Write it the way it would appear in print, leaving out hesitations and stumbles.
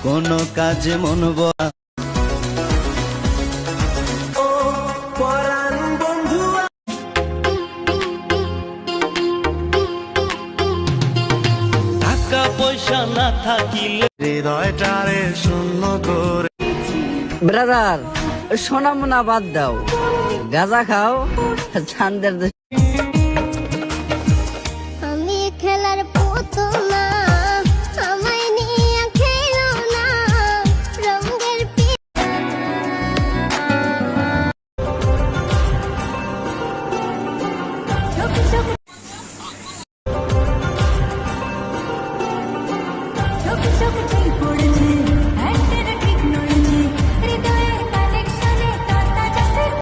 কোনো কাজে মন বলা। টাকা পয়সা না থাকিলে হৃদয়টারে শূন্য করে। ব্রাদার, সোনা মোনা বাদ দাও, গাঁজা খাও, চান্দের